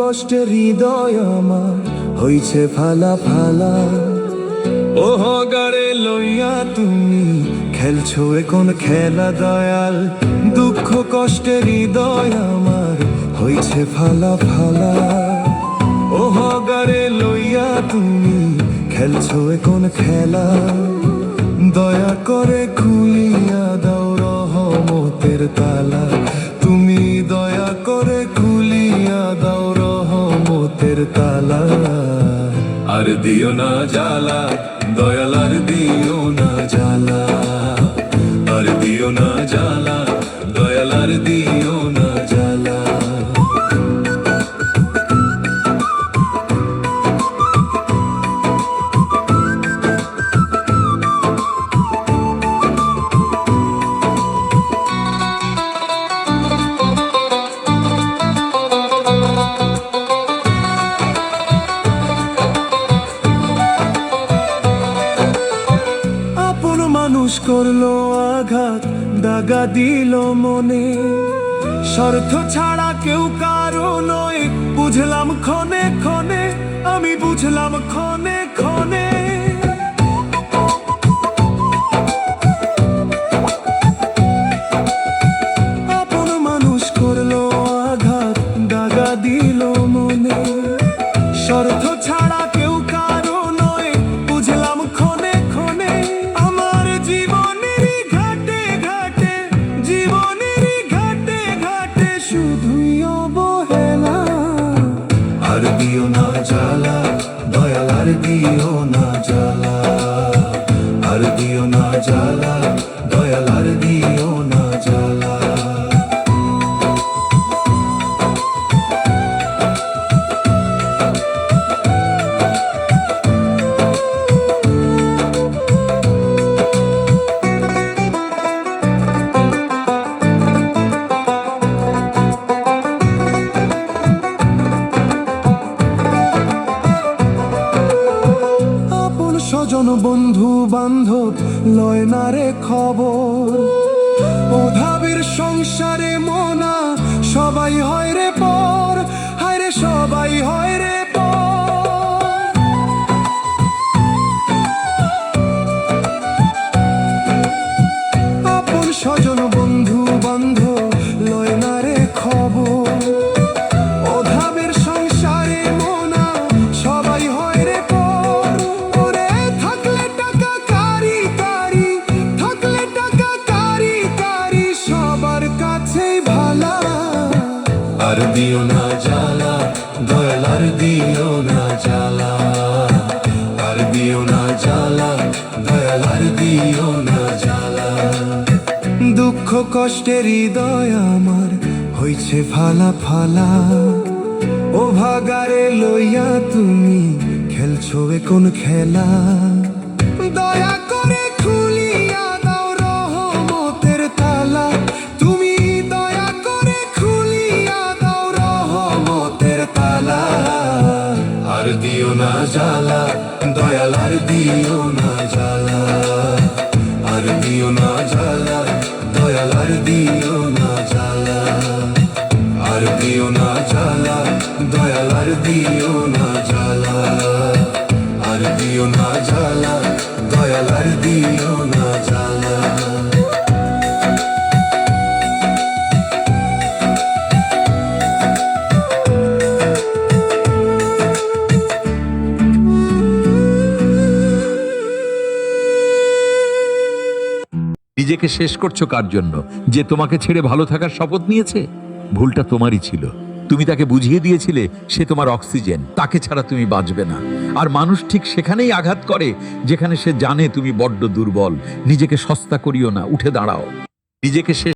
কষ্টের হৃদয় আমার হইছে ফালা ফালা। ওহ গাড়ে লইয়া তুমি খেলছো কোন খেলা দয়াল, দুঃখ কষ্টের হৃদয় আমার হইছে ফালা ফালা। ওহ গাড়ে লইয়া তুমি খেলছো কোন খেলা, দয়া করে খুলিয়া দাও রহমতের তালা। তুমি দয়া করে খুলিয়া দাও রহমতের তালা। আর দিও না জ্বালা দয়াল, আর দিও না জ্বালা, আর দিও না জ্বালা দয়াল, আর দিও না জ্বালা। মানুষ করলো আঘাত, দাগা দিল মনে, স্বার্থ ছাড়া কেউ কারো নয়, বুঝলাম ক্ষণে ক্ষণে, আমি বুঝলাম ক্ষণে ক্ষণে। আপন মানুষ করলো আঘাত, দাগা দিল মনে, স্বার্থ ছাড়া কেউ কারো নয়, বুঝলাম ক্ষণে ক্ষণে। আর দিও না জ্বালা দয়াল, আর দিও না জ্বালা, আর দিও না জ্বালা দয়াল, আর দিও না জ্বালা। স্বজন বন্ধু বান্ধব লয় না রে খবর, ওধাবের সংসারে মনা সবাই হয় রে পর, হায় রে সবাই হয় রে পর। আপন স্বজন বন্ধু বান্ধব লয় না রে খবর, ওধাবের সংসারে মনা সবাই হয় রে পর। আর দিও না জ্বালা দয়াল, আর দিও না জ্বালা, আর দিও না জ্বালা দয়াল, আর দিও না জ্বালা। দুঃখ কষ্টের হৃদয় আমার হইছে ফালা ফালা, ও ভাগারে লইয়া তুমি খেলছো কোন খেলা, দয়া করে খুলিয়া দাও রহমতের তালা। তুমি দয়া করে খুলিয়া দাও রহমতের তালা। আর দিও না জ্বালা দয়াল, আর দিও না জ্বালা, আর দিও না জ্বালা দয়াল, আর দিও না জ্বালা, আর দিও না জ্বালা দয়াল, আর দিও না জ্বালা, আর দিও না জ্বালা দয়াল, আর দিও না জ্বালা। নিজেকে শেষ করছো কার জন্য? যে তোমাকে ছেড়ে ভালো থাকার শপথ নিয়েছে। ভুলটা তোমারই ছিল, তুমি তাকে বুঝিয়ে দিয়েছিলে সে তোমার অক্সিজেন, তাকে ছাড়া তুমি বাঁচবে না। আর মানুষ ঠিক সেখানেই আঘাত করে যেখানে সে জানে তুমি বড্ড দুর্বল। নিজেকে সস্তা করিও না, উঠে দাঁড়াও। নিজেকে শেষ